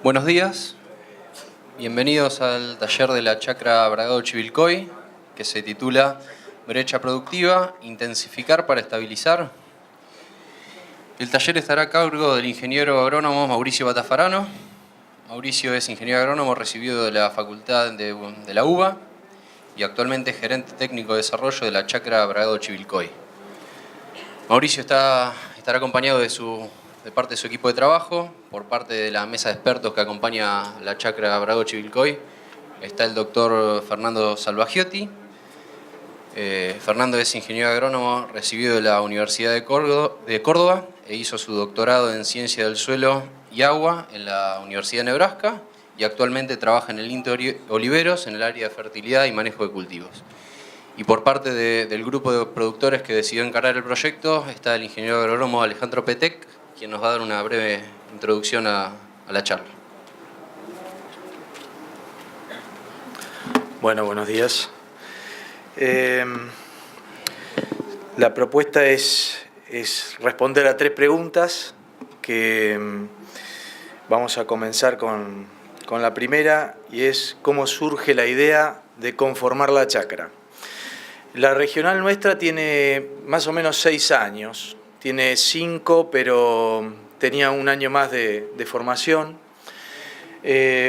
Buenos días, bienvenidos al taller de la chacra Bragado Chivilcoy, que se titula Brecha Productiva, Intensificar para Estabilizar. El taller estará a cargo del ingeniero agrónomo Mauricio Batafarano. Mauricio es ingeniero agrónomo recibido de la Facultad de la UBA y actualmente gerente técnico de desarrollo de la chacra Bragado Chivilcoy. Mauricio estará acompañado de parte de su equipo de trabajo, por parte de la mesa de expertos que acompaña la chacra Bragado Chivilcoy. Está el doctor Fernando Salvagiotti. Fernando es ingeniero agrónomo recibido de la Universidad de Córdoba e hizo su doctorado en Ciencia del Suelo y Agua en la Universidad de Nebraska y actualmente trabaja en el INTE Oliveros en el área de fertilidad y manejo de cultivos. Y por parte del grupo de productores que decidió encarar el proyecto está el ingeniero agrónomo Alejandro Petec, quien nos va a dar una breve introducción a la charla. Bueno, buenos días. La propuesta es responder a 3 preguntas que vamos a comenzar con la primera, y es cómo surge la idea de conformar la chacra. La regional nuestra tiene más o menos 6 años, tiene 5, pero tenía un año más de formación.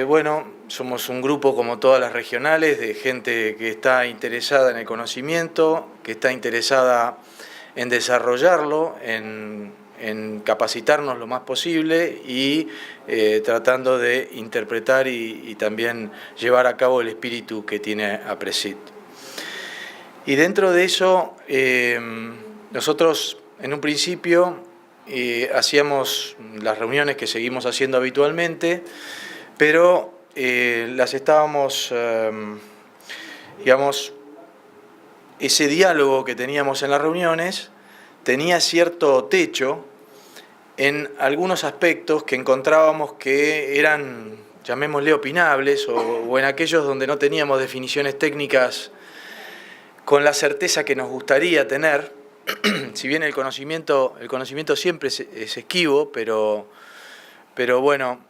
Bueno, somos un grupo, como todas las regionales, de gente que está interesada en el conocimiento, que está interesada en desarrollarlo, en capacitarnos lo más posible y tratando de interpretar y también llevar a cabo el espíritu que tiene APRESID. Y dentro de eso, nosotros en un principio hacíamos las reuniones que seguimos haciendo habitualmente, pero las estábamos, digamos, ese diálogo que teníamos en las reuniones tenía cierto techo en algunos aspectos que encontrábamos que eran, llamémosle, opinables, o en aquellos donde no teníamos definiciones técnicas con la certeza que nos gustaría tener. Si bien el conocimiento siempre es esquivo, pero bueno,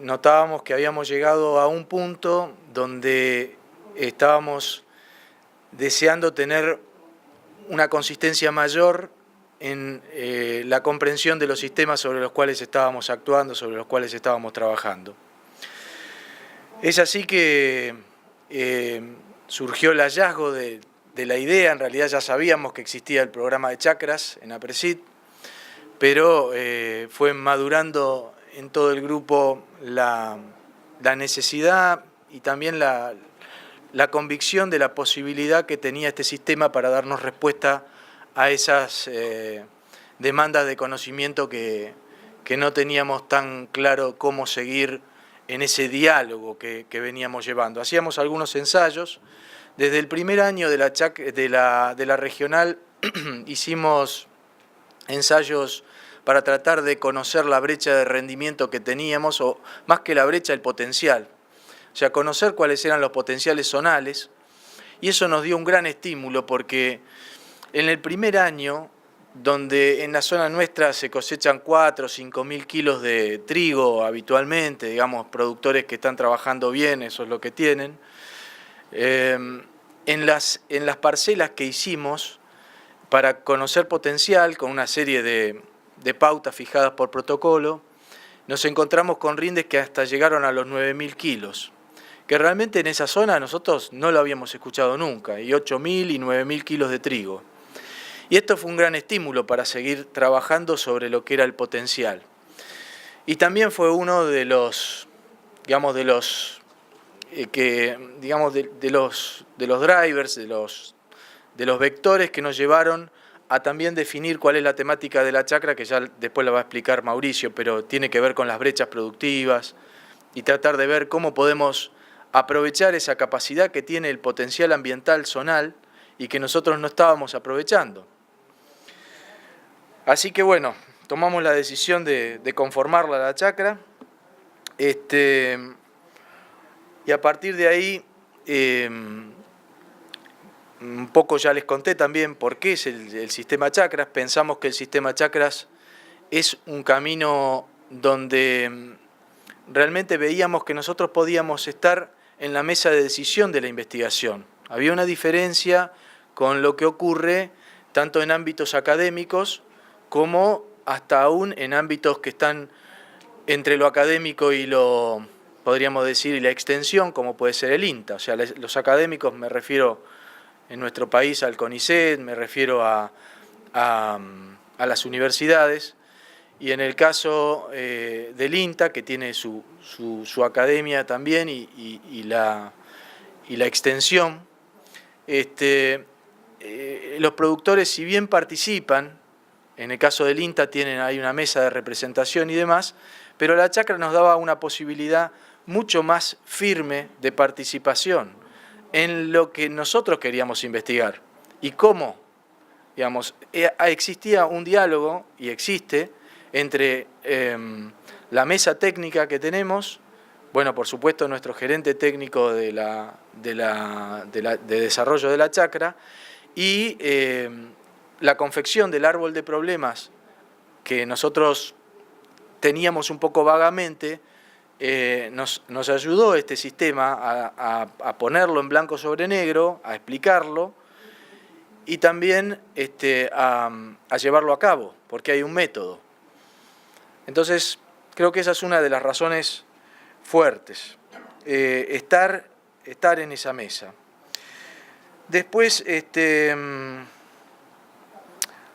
notábamos que habíamos llegado a un punto donde estábamos deseando tener una consistencia mayor en la comprensión de los sistemas sobre los cuales estábamos actuando, sobre los cuales estábamos trabajando. Es así que surgió el hallazgo de la idea. En realidad ya sabíamos que existía el programa de chacras en APRESID, pero fue madurando en todo el grupo la necesidad y también la convicción de la posibilidad que tenía este sistema para darnos respuesta a esas demandas de conocimiento que no teníamos tan claro cómo seguir en ese diálogo que veníamos llevando. Hacíamos algunos ensayos. Desde el primer año de la regional hicimos ensayos para tratar de conocer la brecha de rendimiento que teníamos, o más que la brecha, el potencial. O sea, conocer cuáles eran los potenciales zonales, y eso nos dio un gran estímulo, porque en el primer año, donde en la zona nuestra se cosechan 4 o 5 mil kilos de trigo habitualmente, digamos, productores que están trabajando bien, eso es lo que tienen, en las parcelas que hicimos para conocer potencial, con una serie de pautas fijadas por protocolo, nos encontramos con rindes que hasta llegaron a los 9.000 kilos, que realmente en esa zona nosotros no lo habíamos escuchado nunca, y 8.000 y 9.000 kilos de trigo. Y esto fue un gran estímulo para seguir trabajando sobre lo que era el potencial. Y también fue uno de los, digamos, de los drivers, de los vectores que nos llevaron a también definir cuál es la temática de la chacra, que ya después la va a explicar Mauricio, pero tiene que ver con las brechas productivas y tratar de ver cómo podemos aprovechar esa capacidad que tiene el potencial ambiental zonal y que nosotros no estábamos aprovechando. Así que bueno, tomamos la decisión de conformarla la chacra, y a partir de ahí un poco ya les conté también por qué es el sistema chacras. Pensamos que el sistema chacras es un camino donde realmente veíamos que nosotros podíamos estar en la mesa de decisión de la investigación. Había una diferencia con lo que ocurre tanto en ámbitos académicos como hasta aún en ámbitos que están entre lo académico y lo, podríamos decir, y la extensión, como puede ser el INTA. O sea, los académicos, me refiero en nuestro país al CONICET, me refiero a las universidades, y en el caso del INTA, que tiene su academia también y la extensión, los productores, si bien participan, en el caso del INTA hay una mesa de representación y demás, pero la chacra nos daba una posibilidad mucho más firme de participación en lo que nosotros queríamos investigar. ¿Y cómo? Digamos, existía un diálogo, y existe, entre la mesa técnica que tenemos, bueno, por supuesto nuestro gerente técnico de desarrollo de la chacra, y la confección del árbol de problemas que nosotros teníamos un poco vagamente. Nos ayudó este sistema a ponerlo en blanco sobre negro, a explicarlo y también a llevarlo a cabo, porque hay un método. Entonces, creo que esa es una de las razones fuertes, estar en esa mesa. Después,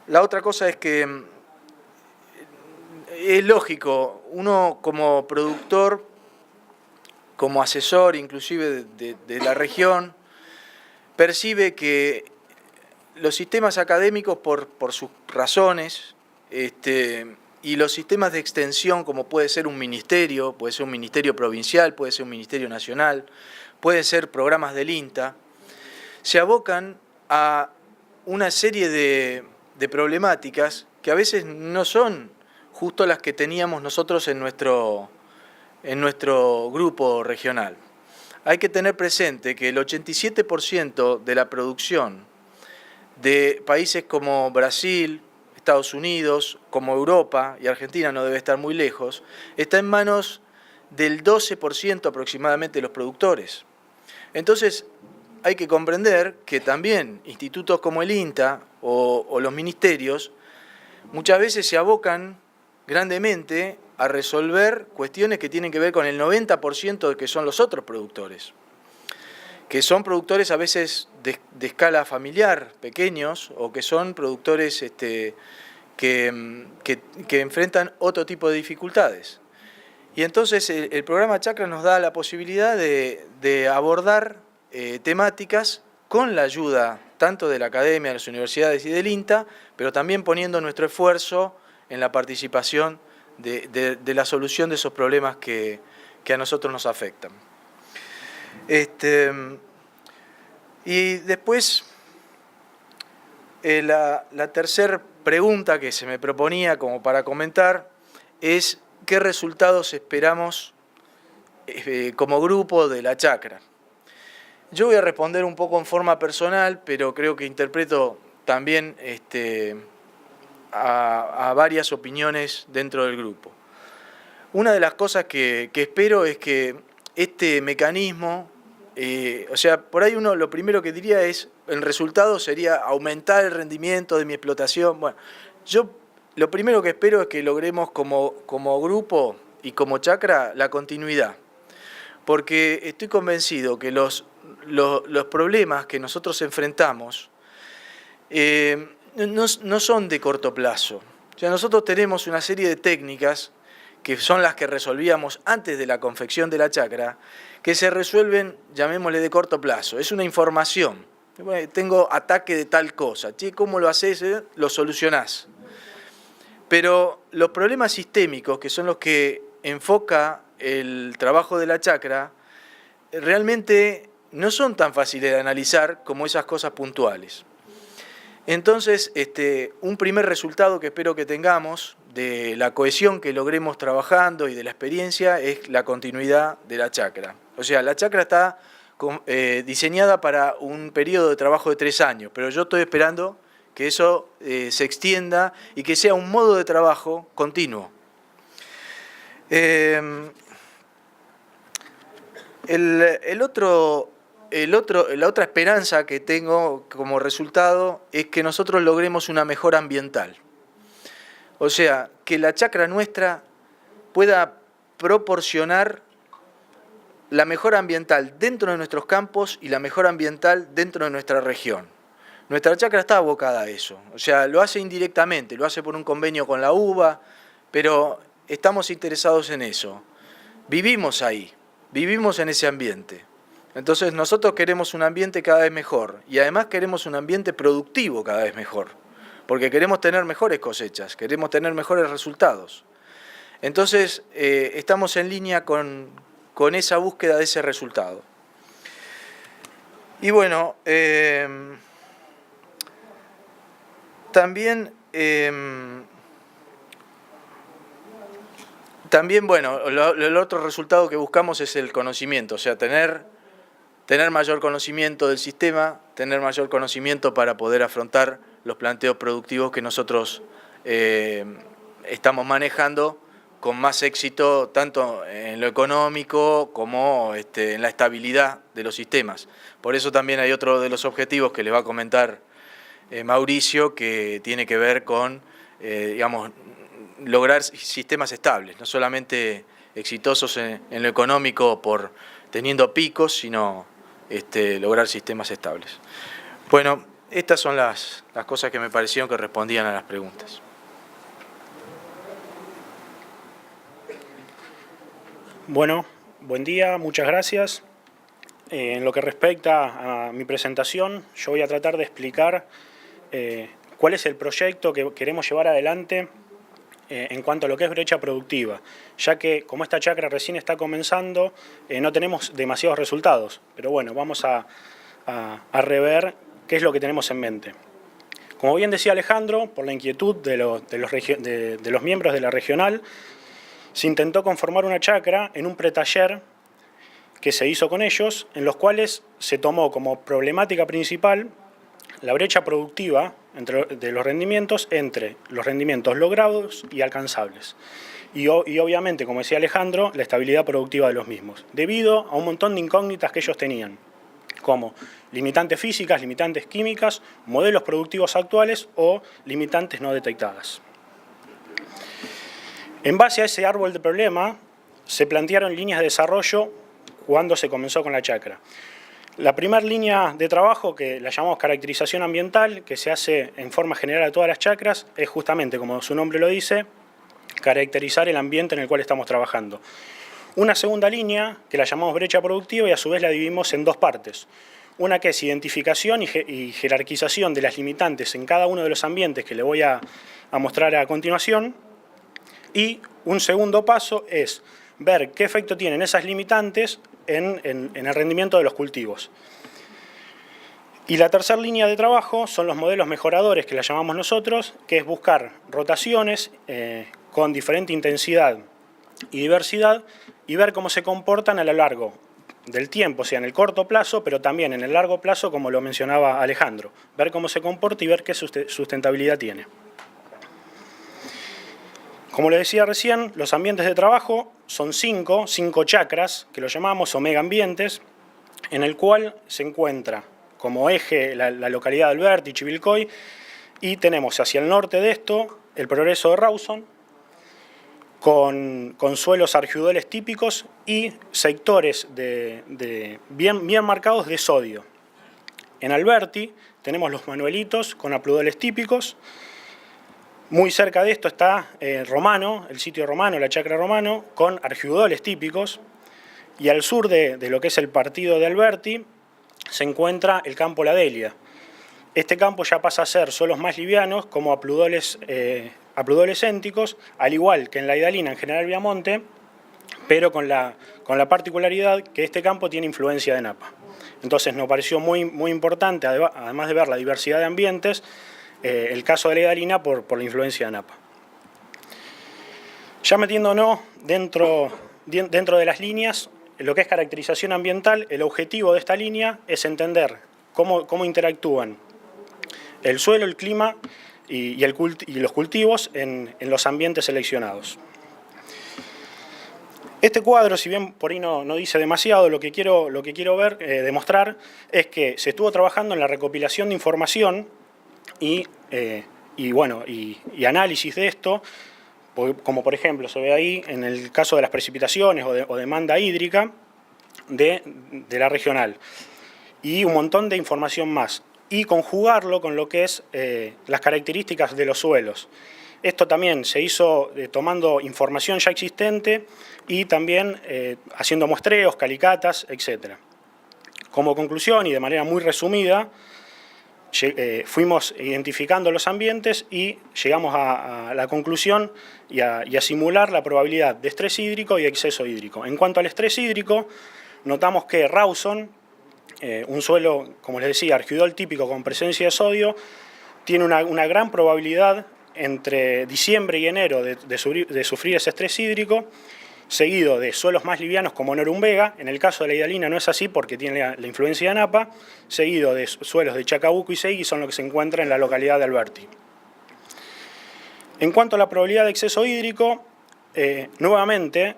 la otra cosa es que es lógico, uno como productor, como asesor inclusive de la región, percibe que los sistemas académicos por sus razones, y los sistemas de extensión, como puede ser un ministerio provincial, puede ser un ministerio nacional, pueden ser programas del INTA, se abocan a una serie de problemáticas que a veces no son justo las que teníamos nosotros en nuestro grupo regional. Hay que tener presente que el 87% de la producción de países como Brasil, Estados Unidos, como Europa, y Argentina no debe estar muy lejos, está en manos del 12% aproximadamente de los productores. Entonces, hay que comprender que también institutos como el INTA o los ministerios muchas veces se abocan grandemente a resolver cuestiones que tienen que ver con el 90% de que son los otros productores, que son productores a veces de escala familiar, pequeños, o que son productores que enfrentan otro tipo de dificultades. Y entonces el programa Chacra nos da la posibilidad de abordar temáticas con la ayuda tanto de la academia, de las universidades y del INTA, pero también poniendo nuestro esfuerzo en la participación de la solución de esos problemas que a nosotros nos afectan. Y después, la tercera pregunta que se me proponía como para comentar es ¿qué resultados esperamos como grupo de la chacra? Yo voy a responder un poco en forma personal, pero creo que interpreto también a varias opiniones dentro del grupo. Una de las cosas que espero es que este mecanismo, o sea, por ahí uno lo primero que diría es, el resultado sería aumentar el rendimiento de mi explotación. Bueno, yo lo primero que espero es que logremos como grupo y como chacra la continuidad, porque estoy convencido que los problemas que nosotros enfrentamos no son de corto plazo. O sea, nosotros tenemos una serie de técnicas que son las que resolvíamos antes de la confección de la chacra, que se resuelven, llamémosle, de corto plazo. Es una información. Tengo ataque de tal cosa. Che, ¿cómo lo haces? Lo solucionás. Pero los problemas sistémicos, que son los que enfoca el trabajo de la chacra, realmente no son tan fáciles de analizar como esas cosas puntuales. Entonces, un primer resultado que espero que tengamos de la cohesión que logremos trabajando y de la experiencia es la continuidad de la chacra. O sea, la chacra está diseñada para un periodo de trabajo de 3 años, pero yo estoy esperando que eso se extienda y que sea un modo de trabajo continuo. La otra esperanza que tengo como resultado es que nosotros logremos una mejora ambiental. O sea, que la chacra nuestra pueda proporcionar la mejora ambiental dentro de nuestros campos y la mejora ambiental dentro de nuestra región. Nuestra chacra está abocada a eso, o sea, lo hace indirectamente, lo hace por un convenio con la UBA, pero estamos interesados en eso. Vivimos ahí, vivimos en ese ambiente. Entonces nosotros queremos un ambiente cada vez mejor y además queremos un ambiente productivo cada vez mejor, porque queremos tener mejores cosechas, queremos tener mejores resultados. Entonces estamos en línea con esa búsqueda de ese resultado. Y bueno, también bueno, el otro resultado que buscamos es el conocimiento, o sea, tener mayor conocimiento del sistema, tener mayor conocimiento para poder afrontar los planteos productivos que nosotros estamos manejando con más éxito tanto en lo económico como en la estabilidad de los sistemas. Por eso también hay otro de los objetivos que les va a comentar Mauricio, que tiene que ver con, digamos, lograr sistemas estables, no solamente exitosos en lo económico por teniendo picos, sino lograr sistemas estables. Bueno, estas son las cosas que me parecieron que respondían a las preguntas. Bueno, buen día, muchas gracias. En lo que respecta a mi presentación, yo voy a tratar de explicar cuál es el proyecto que queremos llevar adelante en cuanto a lo que es brecha productiva, ya que como esta chacra recién está comenzando, no tenemos demasiados resultados, pero bueno, vamos a rever qué es lo que tenemos en mente. Como bien decía Alejandro, por la inquietud de los miembros de la regional, se intentó conformar una chacra en un pretaller que se hizo con ellos, en los cuales se tomó como problemática principal la brecha productiva de los rendimientos entre los rendimientos logrados y alcanzables. Y obviamente, como decía Alejandro, la estabilidad productiva de los mismos, debido a un montón de incógnitas que ellos tenían, como limitantes físicas, limitantes químicas, modelos productivos actuales o limitantes no detectadas. En base a ese árbol de problema, se plantearon líneas de desarrollo cuando se comenzó con la chacra. La primera línea de trabajo, que la llamamos caracterización ambiental, que se hace en forma general a todas las chacras, es justamente, como su nombre lo dice, caracterizar el ambiente en el cual estamos trabajando. Una segunda línea, que la llamamos brecha productiva, y a su vez la dividimos en dos partes. Una que es identificación y jerarquización de las limitantes en cada uno de los ambientes que le voy a mostrar a continuación. Y un segundo paso es ver qué efecto tienen esas limitantes en el rendimiento de los cultivos. Y la tercera línea de trabajo son los modelos mejoradores, que la llamamos nosotros, que es buscar rotaciones con diferente intensidad y diversidad y ver cómo se comportan a lo largo del tiempo, o sea, en el corto plazo, pero también en el largo plazo, como lo mencionaba Alejandro. Ver cómo se comporta y ver qué sustentabilidad tiene. Como les decía recién, los ambientes de trabajo son cinco chacras, que lo llamamos o mega ambientes, en el cual se encuentra como eje la localidad de Alberti, Chivilcoy, y tenemos hacia el norte de esto el progreso de Rawson, con suelos argidoles típicos y sectores bien marcados de sodio. En Alberti tenemos los manuelitos con apludoles típicos. Muy cerca de esto está Romano, el sitio Romano, la chacra Romano, con argidoles típicos. Y al sur de lo que es el partido de Alberti se encuentra el campo La Delia. Este campo ya pasa a ser suelos más livianos, como apludoles céntricos, al igual que en la Hidalina, en General Viamonte, pero con la particularidad que este campo tiene influencia de napa. Entonces nos pareció muy importante, además de ver la diversidad de ambientes, el caso de la Hidalina por la influencia de napa. Ya metiéndonos dentro de las líneas, lo que es caracterización ambiental, el objetivo de esta línea es entender cómo interactúan el suelo, el clima y los cultivos en los ambientes seleccionados. Este cuadro, si bien por ahí no dice demasiado, lo que quiero demostrar es que se estuvo trabajando en la recopilación de información y análisis de esto, como por ejemplo se ve ahí en el caso de las precipitaciones o demanda hídrica de la regional, y un montón de información más, y conjugarlo con lo que es las características de los suelos. Esto también se hizo tomando información ya existente y también haciendo muestreos, calicatas, etc. Como conclusión y de manera muy resumida, fuimos identificando los ambientes y llegamos a la conclusión y a simular la probabilidad de estrés hídrico y exceso hídrico. En cuanto al estrés hídrico, notamos que Rawson, un suelo, como les decía, argidol típico con presencia de sodio, tiene una gran probabilidad entre diciembre y enero de sufrir ese estrés hídrico, seguido de suelos más livianos como Norumbega. En el caso de la hidalina no es así porque tiene la influencia de Napa, seguido de suelos de Chacabuco y Segui, son los que se encuentran en la localidad de Alberti. En cuanto a la probabilidad de exceso hídrico, nuevamente,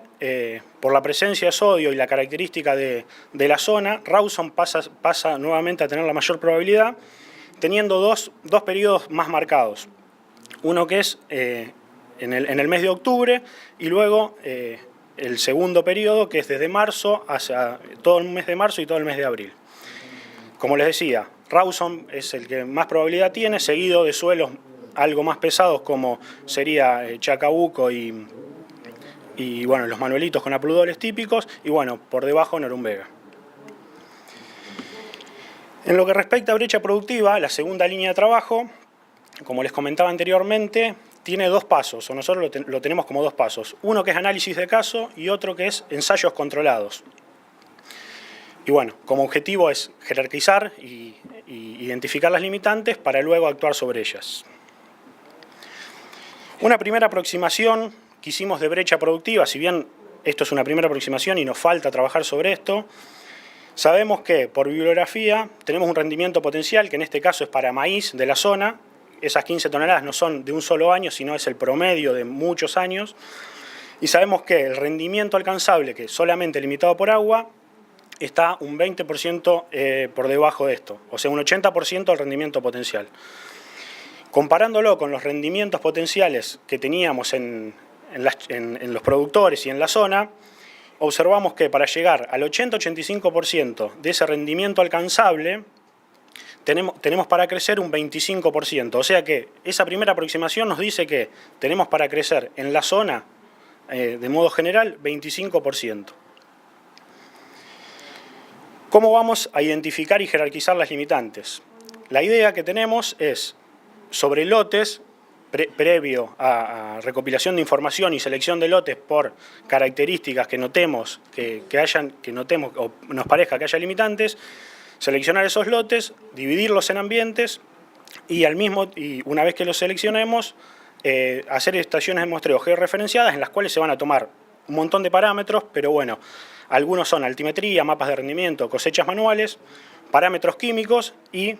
por la presencia de sodio y la característica de la zona, Rawson pasa nuevamente a tener la mayor probabilidad, teniendo dos periodos más marcados. Uno que es en el mes de octubre y luego el segundo periodo que es desde marzo hacia todo el mes de marzo y todo el mes de abril. Como les decía, Rawson es el que más probabilidad tiene, seguido de suelos algo más pesados como sería Chacabuco y bueno, los manuelitos con apludoles típicos y bueno, por debajo Norumbega. En lo que respecta a brecha productiva, la segunda línea de trabajo, como les comentaba anteriormente, tiene dos pasos, o nosotros lo tenemos como dos pasos. Uno que es análisis de caso y otro que es ensayos controlados. Y bueno, como objetivo es jerarquizar y identificar las limitantes para luego actuar sobre ellas. Una primera aproximación que hicimos de brecha productiva, si bien esto es una primera aproximación y nos falta trabajar sobre esto, sabemos que por bibliografía tenemos un rendimiento potencial que en este caso es para maíz de la zona. Esas 15 toneladas no son de un solo año, sino es el promedio de muchos años. Y sabemos que el rendimiento alcanzable, que es solamente limitado por agua, está un 20% por debajo de esto, o sea, un 80% del rendimiento potencial. Comparándolo con los rendimientos potenciales que teníamos en los productores y en la zona, observamos que para llegar al 80-85% de ese rendimiento alcanzable, tenemos para crecer un 25%. O sea que esa primera aproximación nos dice que tenemos para crecer en la zona, de modo general, 25%. ¿Cómo vamos a identificar y jerarquizar las limitantes? La idea que tenemos es, sobre lotes, previo a recopilación de información y selección de lotes por características que notemos o nos parezca que haya limitantes, seleccionar esos lotes, dividirlos en ambientes y una vez que los seleccionemos, hacer estaciones de muestreo georreferenciadas en las cuales se van a tomar un montón de parámetros, pero bueno, algunos son altimetría, mapas de rendimiento, cosechas manuales, parámetros químicos y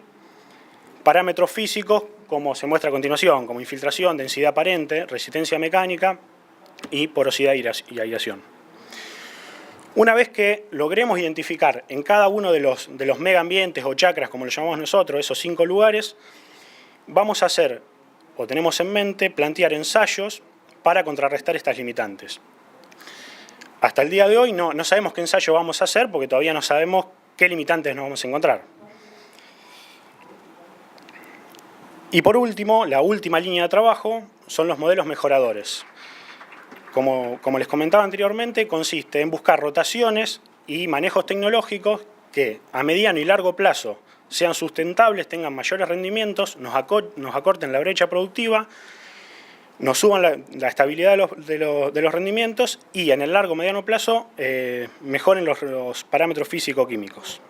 parámetros físicos, como se muestra a continuación, como infiltración, densidad aparente, resistencia mecánica y porosidad y aireación. Una vez que logremos identificar en cada uno de los megaambientes o chacras, como lo llamamos nosotros, esos 5 lugares, vamos a hacer, o tenemos en mente, plantear ensayos para contrarrestar estas limitantes. Hasta el día de hoy no sabemos qué ensayo vamos a hacer porque todavía no sabemos qué limitantes nos vamos a encontrar. Y por último, la última línea de trabajo son los modelos mejoradores. Como les comentaba anteriormente, consiste en buscar rotaciones y manejos tecnológicos que a mediano y largo plazo sean sustentables, tengan mayores rendimientos, nos acorten la brecha productiva, nos suban la estabilidad de los rendimientos y en el largo mediano plazo mejoren los parámetros físico-químicos.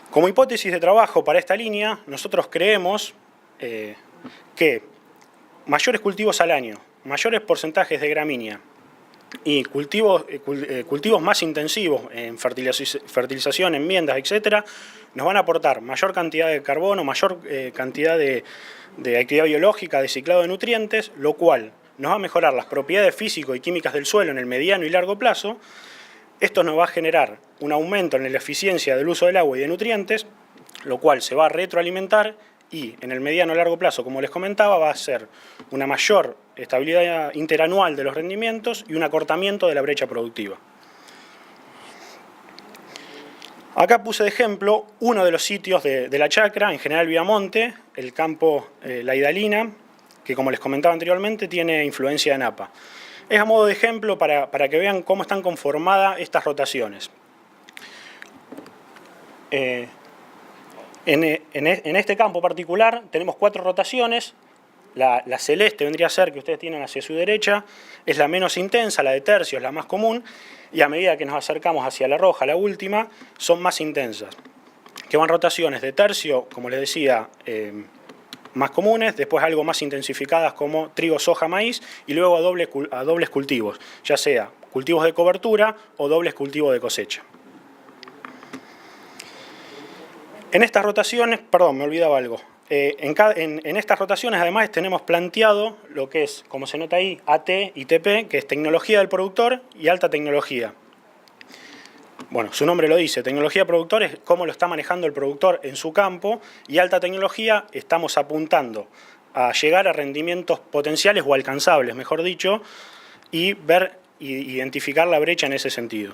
Como hipótesis de trabajo para esta línea, nosotros creemos que mayores cultivos al año, mayores porcentajes de gramínea y cultivos más intensivos en fertilización, enmiendas, etc., nos van a aportar mayor cantidad de carbono, mayor cantidad de actividad biológica, de ciclado de nutrientes, lo cual nos va a mejorar las propiedades físico y químicas del suelo en el mediano y largo plazo. Esto nos va a generar un aumento en la eficiencia del uso del agua y de nutrientes, lo cual se va a retroalimentar y en el mediano y largo plazo, como les comentaba, va a ser una mayor estabilidad interanual de los rendimientos y un acortamiento de la brecha productiva. Acá puse de ejemplo uno de los sitios de la chacra, en General Viamonte, el campo La Hidalina, que como les comentaba anteriormente tiene influencia de Napa. Es a modo de ejemplo para que vean cómo están conformadas estas rotaciones. En este campo particular tenemos 4 rotaciones. La celeste vendría a ser, que ustedes tienen hacia su derecha, es la menos intensa, la de tercio es la más común, y a medida que nos acercamos hacia la roja, la última, son más intensas. Que van rotaciones de tercio, como les decía, más comunes, después algo más intensificadas como trigo, soja, maíz, y luego a dobles cultivos, ya sea cultivos de cobertura o dobles cultivos de cosecha. En estas rotaciones, perdón, me olvidaba algo. En estas rotaciones además tenemos planteado lo que es, como se nota ahí, AT y TP, que es tecnología del productor y alta tecnología. Bueno, su nombre lo dice, tecnología productor es cómo lo está manejando el productor en su campo, y alta tecnología estamos apuntando a llegar a rendimientos potenciales o alcanzables, mejor dicho, y ver e identificar la brecha en ese sentido.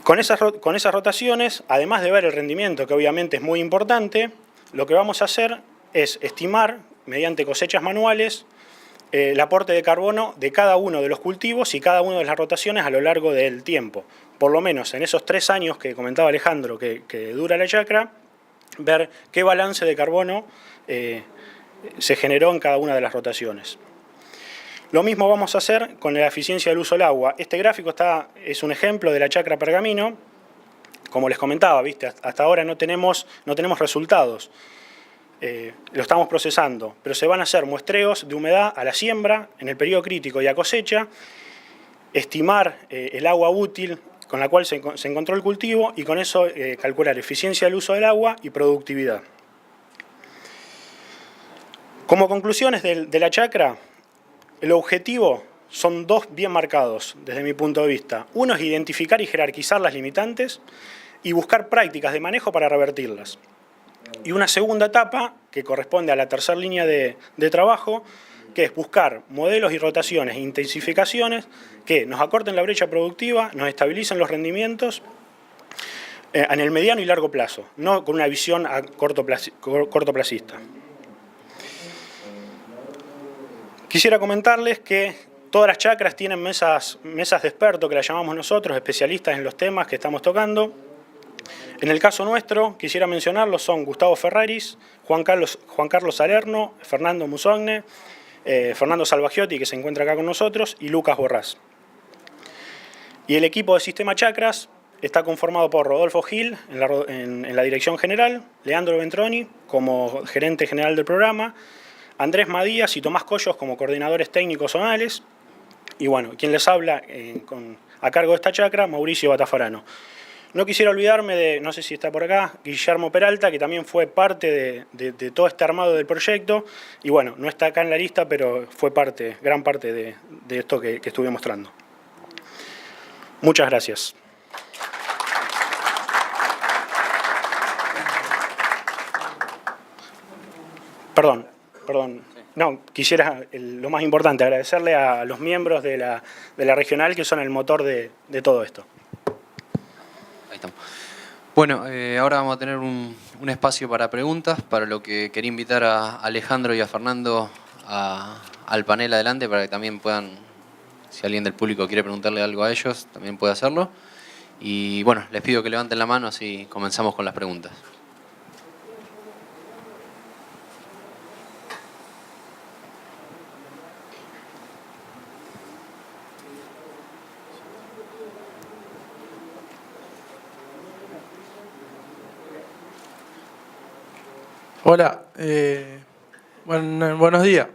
Con esas rotaciones, además de ver el rendimiento, que obviamente es muy importante, lo que vamos a hacer es estimar, mediante cosechas manuales, el aporte de carbono de cada uno de los cultivos y cada una de las rotaciones a lo largo del tiempo. Por lo menos en esos 3 años que comentaba Alejandro que dura la chacra, ver qué balance de carbono se generó en cada una de las rotaciones. Lo mismo vamos a hacer con la eficiencia del uso del agua. Este gráfico es un ejemplo de la chacra Pergamino. Como les comentaba, ¿viste? Hasta ahora no tenemos resultados. Lo estamos procesando, pero se van a hacer muestreos de humedad a la siembra, en el periodo crítico y a cosecha, estimar el agua útil con la cual se encontró el cultivo y con eso calcular eficiencia del uso del agua y productividad. Como conclusiones de la chacra, el objetivo son 2 bien marcados desde mi punto de vista. Uno es identificar y jerarquizar las limitantes y buscar prácticas de manejo para revertirlas. Y una segunda etapa, que corresponde a la tercera línea de trabajo, que es buscar modelos y rotaciones e intensificaciones que nos acorten la brecha productiva, nos estabilicen los rendimientos en el mediano y largo plazo, no con una visión a cortoplacista. Quisiera comentarles que todas las chacras tienen mesas de expertos, que las llamamos nosotros, especialistas en los temas que estamos tocando. En el caso nuestro, quisiera mencionarlos, son Gustavo Ferraris, Juan Carlos Salerno, Fernando Musogne, Fernando Salvagiotti, que se encuentra acá con nosotros, y Lucas Borrás. Y el equipo de Sistema Chacras está conformado por Rodolfo Gil en la dirección general, Leandro Ventroni como gerente general del programa, Andrés Madías y Tomás Collos como coordinadores técnicos zonales, y bueno, quien les habla a cargo de esta chacra, Mauricio Batafarano. No quisiera olvidarme de, no sé si está por acá, Guillermo Peralta, que también fue parte de todo este armado del proyecto, y bueno, no está acá en la lista, pero fue gran parte de esto que estuve mostrando. Muchas gracias. Perdón. No, quisiera, lo más importante, agradecerle a los miembros de la regional, que son el motor de todo esto. Ahí estamos. Bueno, ahora vamos a tener un espacio para preguntas, para lo que quería invitar a Alejandro y a Fernando al panel adelante, para que también puedan, si alguien del público quiere preguntarle algo a ellos, también puede hacerlo. Y bueno, les pido que levanten la mano, así comenzamos con las preguntas. Hola, buenos días.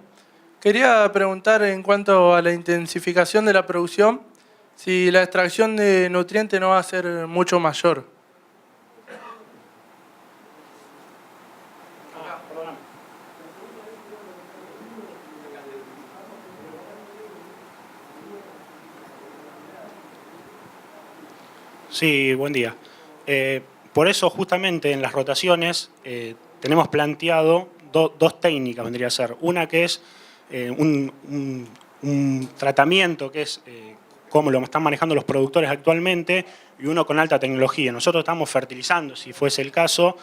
Quería preguntar en cuanto a la intensificación de la producción, si la extracción de nutrientes no va a ser mucho mayor. Sí, buen día. Por eso justamente en las rotaciones tenemos planteado dos técnicas, vendría a ser. Una que es un tratamiento que es como lo están manejando los productores actualmente, y uno con alta tecnología. Nosotros estamos fertilizando, si fuese el caso,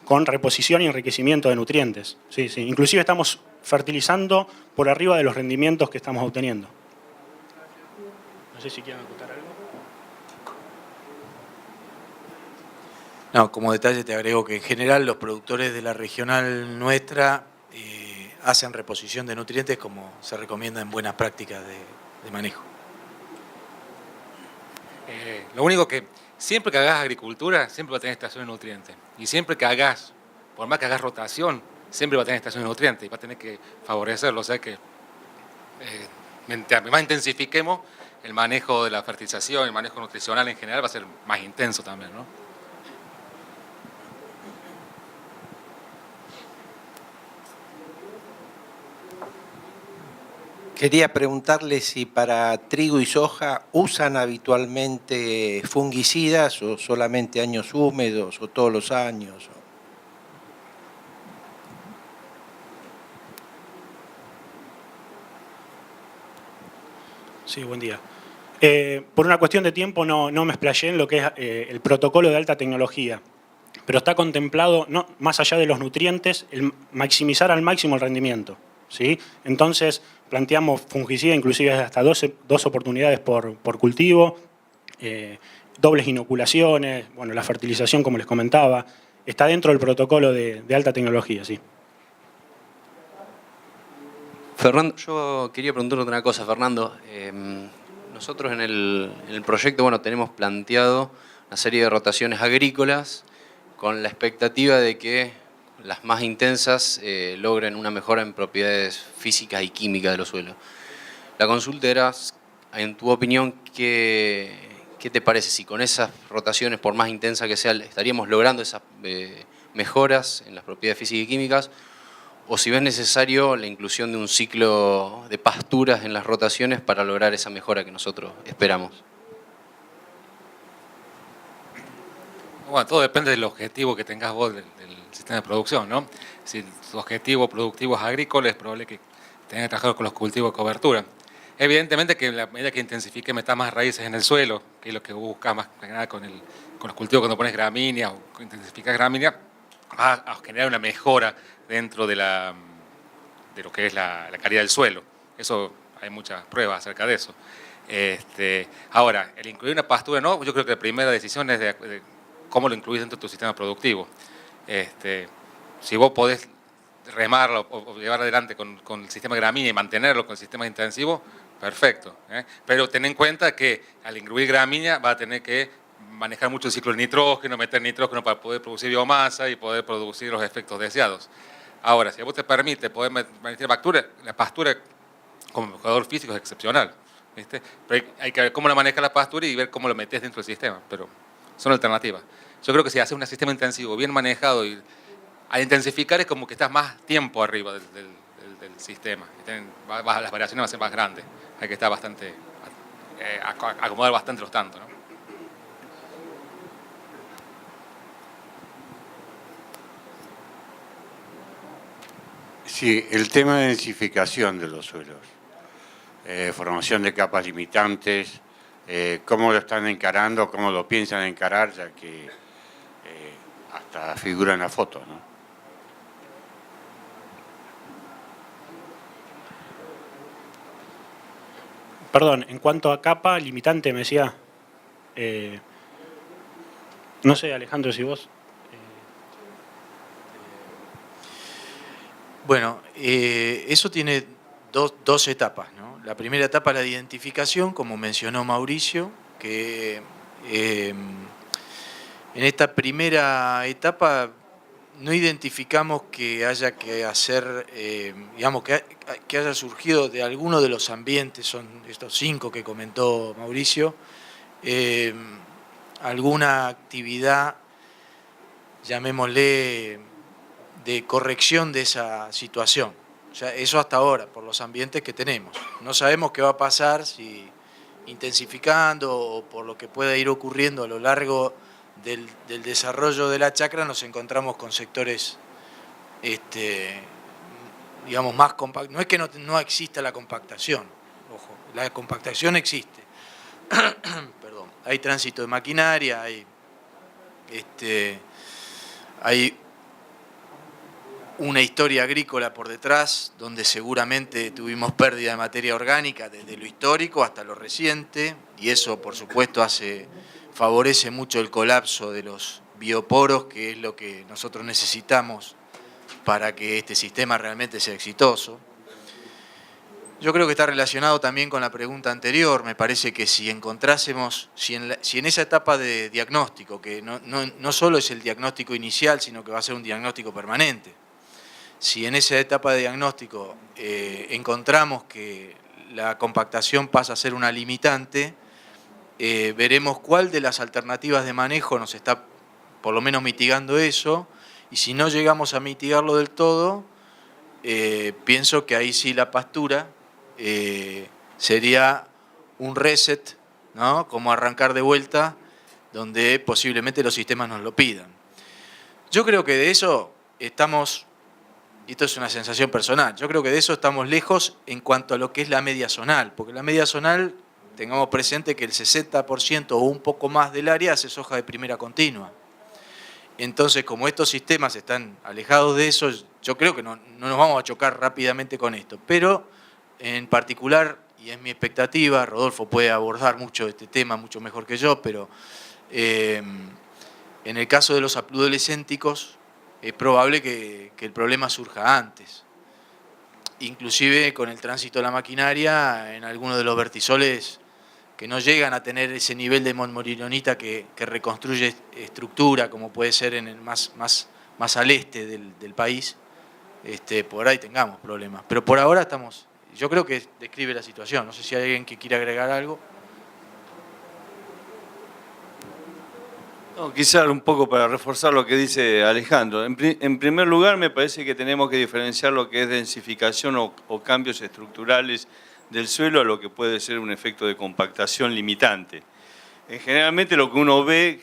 con reposición y enriquecimiento de nutrientes. Sí, sí. Inclusive estamos fertilizando por arriba de los rendimientos que estamos obteniendo. No sé si quieren acotar algo. No, como detalle te agrego que en general los productores de la regional nuestra hacen reposición de nutrientes como se recomienda en buenas prácticas de manejo. Lo único que siempre que hagas agricultura, siempre va a tener estación de nutrientes. Y siempre que hagas, por más que hagas rotación, siempre va a tener estación de nutrientes y va a tener que favorecerlo. O sea que mientras más intensifiquemos el manejo de la fertilización, el manejo nutricional en general va a ser más intenso también, ¿no? Quería preguntarle si para trigo y soja usan habitualmente fungicidas o solamente años húmedos o todos los años. Sí, buen día. Por una cuestión de tiempo no me explayé en lo que es el protocolo de alta tecnología, pero está contemplado, no, más allá de los nutrientes, el maximizar al máximo el rendimiento, ¿sí? Entonces planteamos fungicida inclusive hasta dos oportunidades por cultivo, dobles inoculaciones, bueno, la fertilización como les comentaba, está dentro del protocolo de alta tecnología, sí. Fernando, yo quería preguntarte una cosa, Fernando. Nosotros en el proyecto, bueno, tenemos planteado una serie de rotaciones agrícolas con la expectativa de que las más intensas logren una mejora en propiedades físicas y químicas de los suelos. La consulta era, en tu opinión, ¿qué te parece si con esas rotaciones, por más intensas que sean, estaríamos logrando esas mejoras en las propiedades físicas y químicas? O si ves necesario la inclusión de un ciclo de pasturas en las rotaciones para lograr esa mejora que nosotros esperamos. Bueno, todo depende del objetivo que tengas vos del sistema de producción, ¿no? Si tu objetivo productivo es agrícola, es probable que tengas que trabajar con los cultivos de cobertura. Evidentemente que en la medida que intensifique metas más raíces en el suelo, que es lo que buscas más que nada con los cultivos cuando pones gramínea o intensificas gramínea, va a generar una mejora dentro de lo que es la calidad del suelo. Eso hay muchas pruebas acerca de eso. Ahora, el incluir una pastura no, yo creo que la primera decisión es de cómo lo incluís dentro de tu sistema productivo. Si vos podés remarlo o llevar adelante con el sistema gramínea y mantenerlo con el sistema intensivo, perfecto. Pero ten en cuenta que al incluir gramínea va a tener que manejar mucho el ciclo de nitrógeno, meter nitrógeno para poder producir biomasa y poder producir los efectos deseados. Ahora, si a vos te permite poder meter la pastura como mejorador físico es excepcional, ¿viste? Pero hay que ver cómo la maneja la pastura y ver cómo lo metes dentro del sistema, pero son alternativas. Yo creo que si haces un sistema intensivo bien manejado y al intensificar es como que estás más tiempo arriba del sistema. Las variaciones van a ser más grandes. Hay que estar bastante, acomodar bastante los tantos, ¿no? Sí, el tema de densificación de los suelos, formación de capas limitantes, cómo lo están encarando, cómo lo piensan encarar, ya que hasta figura en la foto, ¿no? Perdón, en cuanto a capa limitante me decía, no sé Alejandro si vos... Bueno, eso tiene dos etapas, ¿no? La primera etapa es la identificación, como mencionó Mauricio, que en esta primera etapa no identificamos que haya que hacer, digamos, que haya surgido de alguno de los ambientes, son estos 5 que comentó Mauricio, alguna actividad, llamémosle, de corrección de esa situación. O sea, eso hasta ahora, por los ambientes que tenemos. No sabemos qué va a pasar si intensificando o por lo que pueda ir ocurriendo a lo largo del desarrollo de la chacra, nos encontramos con sectores, digamos, más compactos. No es que no exista la compactación, ojo, la compactación existe. Perdón, hay tránsito de maquinaria, hay una historia agrícola por detrás, donde seguramente tuvimos pérdida de materia orgánica desde lo histórico hasta lo reciente, y eso por supuesto favorece mucho el colapso de los bioporos, que es lo que nosotros necesitamos para que este sistema realmente sea exitoso. Yo creo que está relacionado también con la pregunta anterior. Me parece que si encontrásemos, si en esa etapa de diagnóstico, que no solo es el diagnóstico inicial, sino que va a ser un diagnóstico permanente, si en esa etapa de diagnóstico encontramos que la compactación pasa a ser una limitante, veremos cuál de las alternativas de manejo nos está por lo menos mitigando eso, y si no llegamos a mitigarlo del todo, pienso que ahí sí la pastura sería un reset, ¿no? Como arrancar de vuelta, donde posiblemente los sistemas nos lo pidan. Yo creo que de eso estamos, y esto es una sensación personal, yo creo que de eso estamos lejos en cuanto a lo que es la media zonal, porque la media zonal, tengamos presente que el 60% o un poco más del área hace soja de primera continua. Entonces, como estos sistemas están alejados de eso, yo creo que no nos vamos a chocar rápidamente con esto. Pero, en particular, y es mi expectativa, Rodolfo puede abordar mucho este tema, mucho mejor que yo, pero en el caso de los adolescénticos, es probable que el problema surja antes. Inclusive con el tránsito de la maquinaria, en algunos de los vertisoles que no llegan a tener ese nivel de montmorillonita que reconstruye estructura, como puede ser en el más al este del país, por ahí tengamos problemas. Pero por ahora estamos, yo creo que describe la situación. No sé si hay alguien que quiera agregar algo. No, quizás un poco para reforzar lo que dice Alejandro. En primer lugar, me parece que tenemos que diferenciar lo que es densificación o cambios estructurales del suelo a lo que puede ser un efecto de compactación limitante. Generalmente lo que uno ve,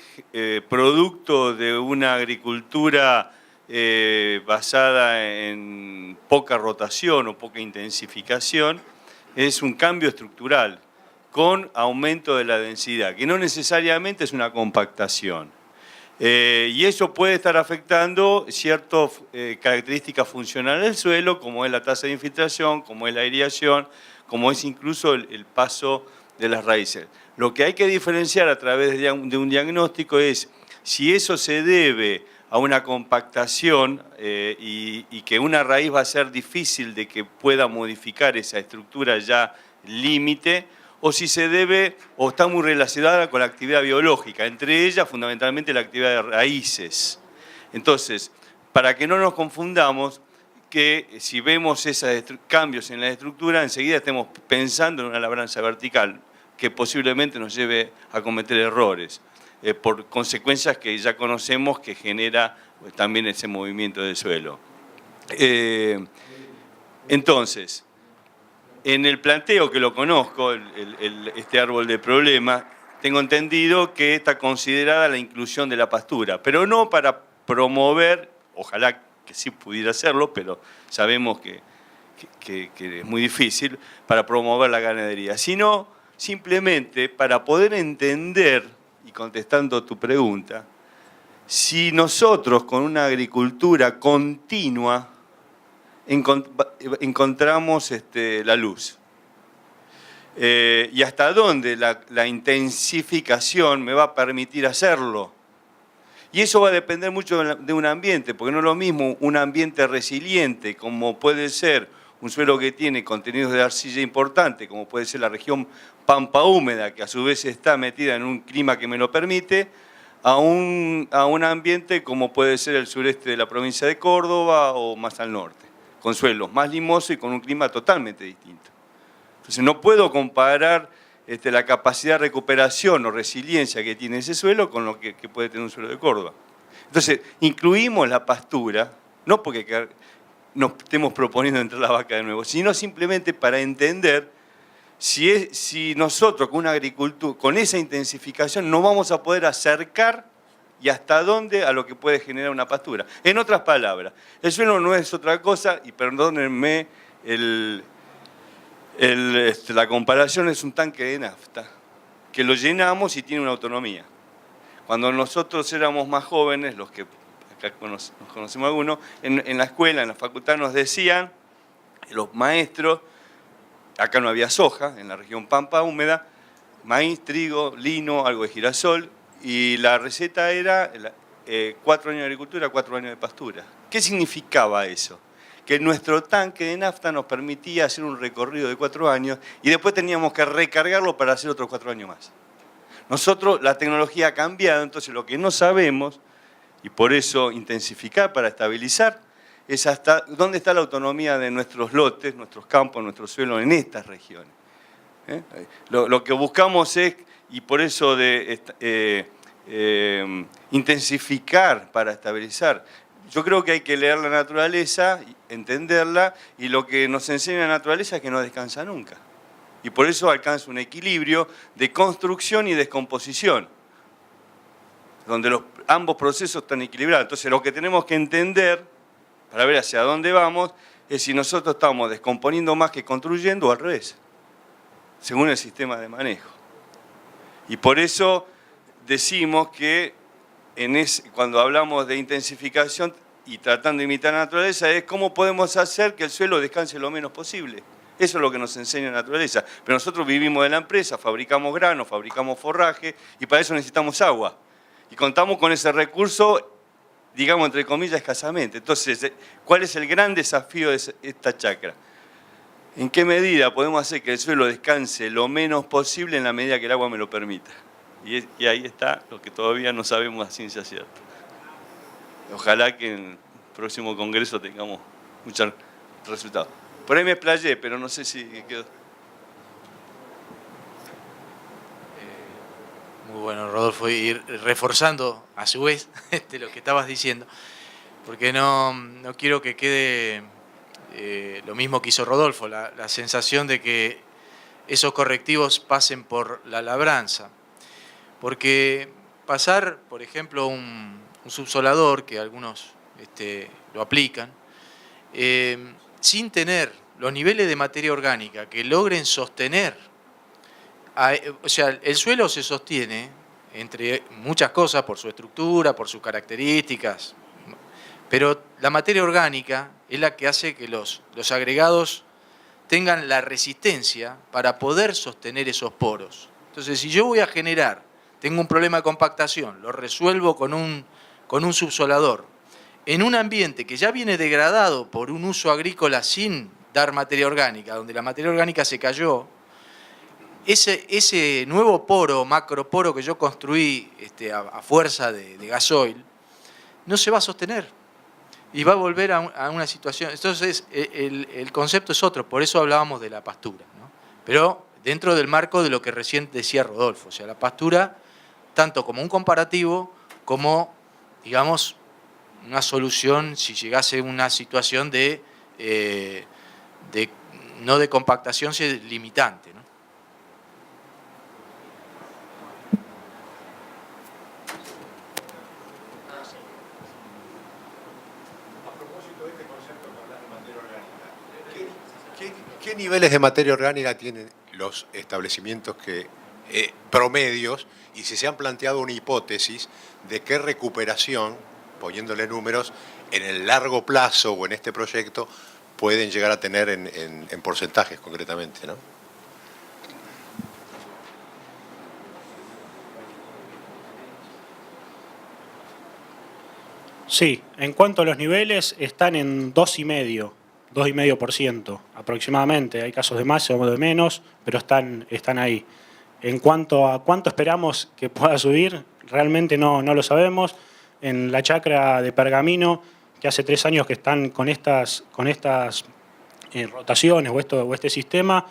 producto de una agricultura basada en poca rotación o poca intensificación, es un cambio estructural con aumento de la densidad, que no necesariamente es una compactación. Y eso puede estar afectando ciertas características funcionales del suelo, como es la tasa de infiltración, como es la aireación, como es incluso el paso de las raíces. Lo que hay que diferenciar a través de un diagnóstico es si eso se debe a una compactación y que una raíz va a ser difícil de que pueda modificar esa estructura ya límite, o si se debe o está muy relacionada con la actividad biológica, entre ellas fundamentalmente la actividad de raíces. Entonces, para que no nos confundamos, que si vemos esos cambios en la estructura, enseguida estemos pensando en una labranza vertical, que posiblemente nos lleve a cometer errores, por consecuencias que ya conocemos que genera también ese movimiento del suelo. Entonces, en el planteo que lo conozco, este árbol de problema, tengo entendido que está considerada la inclusión de la pastura, pero no para promover, ojalá que sí pudiera hacerlo, pero sabemos que es muy difícil, para promover la ganadería, sino simplemente para poder entender, y contestando tu pregunta, si nosotros con una agricultura continua encontramos la luz. Y hasta dónde la intensificación me va a permitir hacerlo. Y eso va a depender mucho de un ambiente, porque no es lo mismo un ambiente resiliente, como puede ser un suelo que tiene contenidos de arcilla importante, como puede ser la región pampa húmeda, que a su vez está metida en un clima que me lo permite, a un ambiente como puede ser el sureste de la provincia de Córdoba o más al norte, con suelos más limosos y con un clima totalmente distinto. Entonces no puedo comparar la capacidad de recuperación o resiliencia que tiene ese suelo con lo que puede tener un suelo de Córdoba. Entonces, incluimos la pastura, no porque nos estemos proponiendo entrar la vaca de nuevo, sino simplemente para entender si nosotros con una agricultura, con esa intensificación, no vamos a poder acercar y hasta dónde a lo que puede generar una pastura. En otras palabras, el suelo no es otra cosa, y perdónenme, la comparación es un tanque de nafta, que lo llenamos y tiene una autonomía. Cuando nosotros éramos más jóvenes, los que acá nos conocemos algunos, en la escuela, en la facultad nos decían, los maestros, acá no había soja, en la región Pampa húmeda, maíz, trigo, lino, algo de girasol, y la receta era 4 años de agricultura, 4 años de pastura. ¿Qué significaba eso? Que nuestro tanque de nafta nos permitía hacer un recorrido de 4 años y después teníamos que recargarlo para hacer otros 4 años más. Nosotros, la tecnología ha cambiado, entonces lo que no sabemos, y por eso intensificar para estabilizar, es hasta dónde está la autonomía de nuestros lotes, nuestros campos, nuestros suelos en estas regiones. Lo que buscamos es, y por eso intensificar para estabilizar. Yo creo que hay que leer la naturaleza, entenderla, y lo que nos enseña la naturaleza es que no descansa nunca. Y por eso alcanza un equilibrio de construcción y descomposición, donde ambos procesos están equilibrados. Entonces lo que tenemos que entender, para ver hacia dónde vamos, es si nosotros estamos descomponiendo más que construyendo o al revés, según el sistema de manejo. Y por eso decimos que cuando hablamos de intensificación y tratando de imitar la naturaleza, es cómo podemos hacer que el suelo descanse lo menos posible. Eso es lo que nos enseña la naturaleza. Pero nosotros vivimos de la empresa, fabricamos granos, fabricamos forraje, y para eso necesitamos agua. Y contamos con ese recurso, digamos, entre comillas, escasamente. Entonces, ¿cuál es el gran desafío de esta chacra? ¿En qué medida podemos hacer que el suelo descanse lo menos posible en la medida que el agua me lo permita? Y ahí está lo que todavía no sabemos a ciencia cierta. Ojalá que en el próximo congreso tengamos muchos resultados. Por ahí me explayé, pero no sé si quedó. Muy bueno, Rodolfo, y reforzando a su vez lo que estabas diciendo, porque no quiero que quede lo mismo que hizo Rodolfo, la sensación de que esos correctivos pasen por la labranza. Porque pasar, por ejemplo, un subsolador, que algunos lo aplican, sin tener los niveles de materia orgánica que logren sostener, o sea, el suelo se sostiene, entre muchas cosas, por su estructura, por sus características, pero la materia orgánica es la que hace que los agregados tengan la resistencia para poder sostener esos poros. Entonces, si yo voy a generar, tengo un problema de compactación, lo resuelvo con un subsolador, en un ambiente que ya viene degradado por un uso agrícola sin dar materia orgánica, donde la materia orgánica se cayó, ese nuevo poro, macroporo que yo construí a fuerza de gasoil, no se va a sostener y va a volver a una situación. Entonces, el concepto es otro, por eso hablábamos de la pastura, ¿no? Pero dentro del marco de lo que recién decía Rodolfo, o sea, la pastura, tanto como un comparativo, como, digamos, una solución si llegase una situación no de compactación, sino limitante, ¿no? ¿Qué niveles de materia orgánica tienen los establecimientos promedios? Y si se han planteado una hipótesis de qué recuperación, poniéndole números, en el largo plazo o en este proyecto pueden llegar a tener en porcentajes concretamente, ¿no? Sí, en cuanto a los niveles, están en 2,5% aproximadamente. Hay casos de más o de menos, pero están ahí. En cuanto a cuánto esperamos que pueda subir, realmente no lo sabemos. En la chacra de Pergamino, que hace 3 años que están con estas rotaciones o este sistema,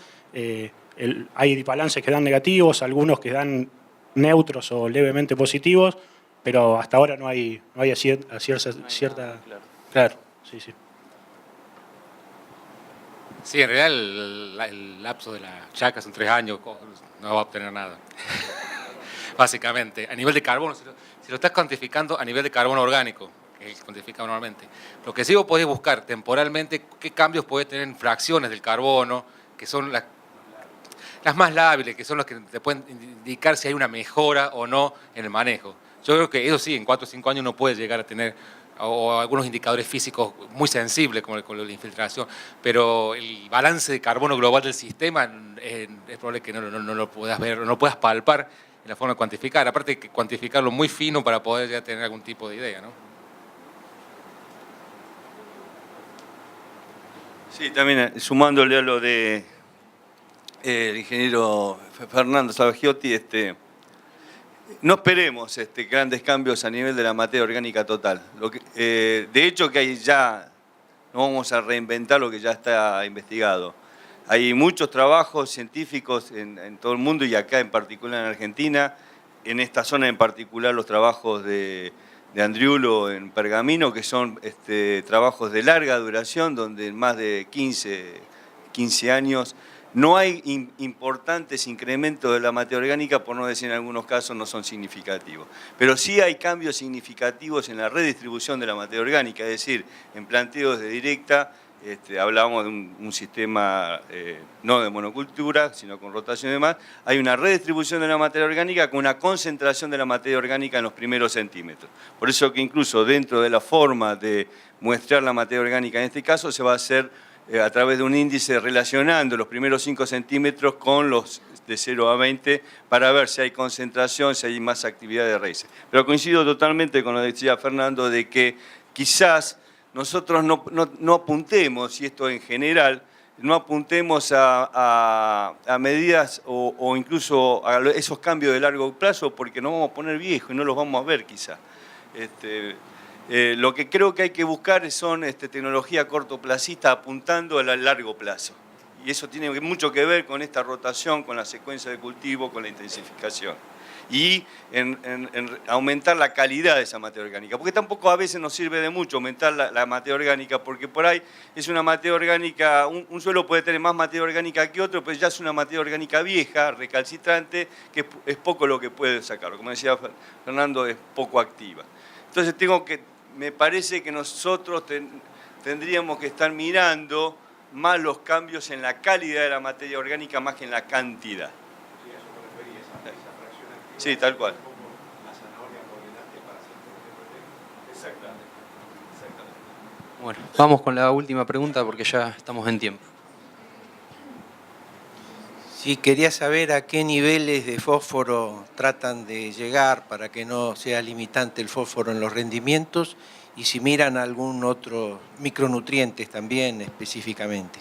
hay balances que dan negativos, algunos que dan neutros o levemente positivos, pero hasta ahora no hay cierta... Claro, sí. Sí, en realidad el lapso de la chacra son 3 años, no va a obtener nada. Básicamente, a nivel de carbono, si lo estás cuantificando a nivel de carbono orgánico, que es cuantificado normalmente. Lo que sí vos podés buscar temporalmente, qué cambios podés tener en fracciones del carbono, que son las más lábiles, que son las que te pueden indicar si hay una mejora o no en el manejo. Yo creo que eso sí, en 4 o 5 años uno puede llegar a tener o algunos indicadores físicos muy sensibles, como la infiltración, pero el balance de carbono global del sistema es probable que no lo puedas ver, no lo puedas palpar en la forma de cuantificar. Aparte hay que cuantificarlo muy fino para poder ya tener algún tipo de idea, ¿no? Sí, también sumándole a lo de el ingeniero Fernando Sabagiotti, no esperemos grandes cambios a nivel de la materia orgánica total. De hecho, que hay ya, no vamos a reinventar lo que ya está investigado. Hay muchos trabajos científicos en todo el mundo y acá en particular en Argentina, en esta zona en particular los trabajos de Andriulo en Pergamino, que son trabajos de larga duración, donde en más de 15 años no hay importantes incrementos de la materia orgánica, por no decir en algunos casos no son significativos. Pero sí hay cambios significativos en la redistribución de la materia orgánica, es decir, en planteos de directa, hablábamos de un sistema no de monocultura, sino con rotación y demás, hay una redistribución de la materia orgánica con una concentración de la materia orgánica en los primeros centímetros. Por eso que incluso dentro de la forma de muestrear la materia orgánica en este caso se va a hacer a través de un índice relacionando los primeros 5 centímetros con los de 0 a 20 para ver si hay concentración, si hay más actividad de raíces. Pero coincido totalmente con lo que decía Fernando de que quizás nosotros no apuntemos, y esto en general, no apuntemos a medidas o incluso a esos cambios de largo plazo porque nos vamos a poner viejos y no los vamos a ver quizás. Lo que creo que hay que buscar son tecnología cortoplacista apuntando al largo plazo. Y eso tiene mucho que ver con esta rotación, con la secuencia de cultivo, con la intensificación. Y en aumentar la calidad de esa materia orgánica. Porque tampoco a veces nos sirve de mucho aumentar la materia orgánica, porque por ahí es una materia orgánica, un suelo puede tener más materia orgánica que otro, pero ya es una materia orgánica vieja, recalcitrante, que es poco lo que puede sacar. Como decía Fernando, es poco activa. Entonces me parece que nosotros tendríamos que estar mirando más los cambios en la calidad de la materia orgánica más que en la cantidad. Sí, tal cual. Bueno, vamos con la última pregunta porque ya estamos en tiempo. Sí, quería saber a qué niveles de fósforo tratan de llegar para que no sea limitante el fósforo en los rendimientos y si miran algún otro micronutrientes también específicamente.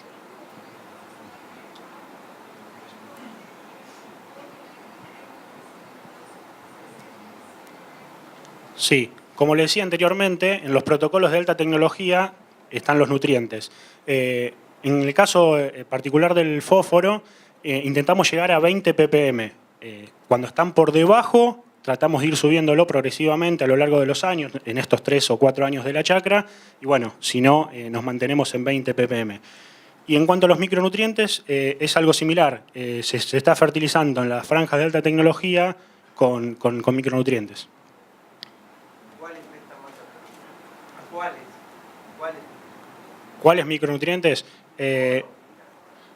Sí, como le decía anteriormente, en los protocolos de alta tecnología están los nutrientes. En el caso particular del fósforo, intentamos llegar a 20 ppm. Cuando están por debajo, tratamos de ir subiéndolo progresivamente a lo largo de los años, en estos 3 o 4 años de la chacra, y bueno, si no, nos mantenemos en 20 ppm. Y en cuanto a los micronutrientes, es algo similar. Se está fertilizando en las franjas de alta tecnología con micronutrientes. ¿Cuáles micronutrientes?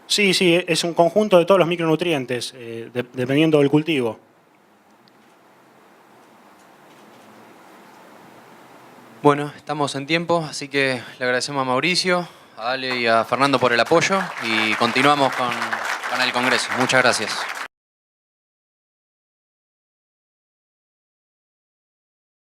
Sí, es un conjunto de todos los micronutrientes, dependiendo del cultivo. Bueno, estamos en tiempo, así que le agradecemos a Mauricio, a Ale y a Fernando por el apoyo y continuamos con el Congreso. Muchas gracias.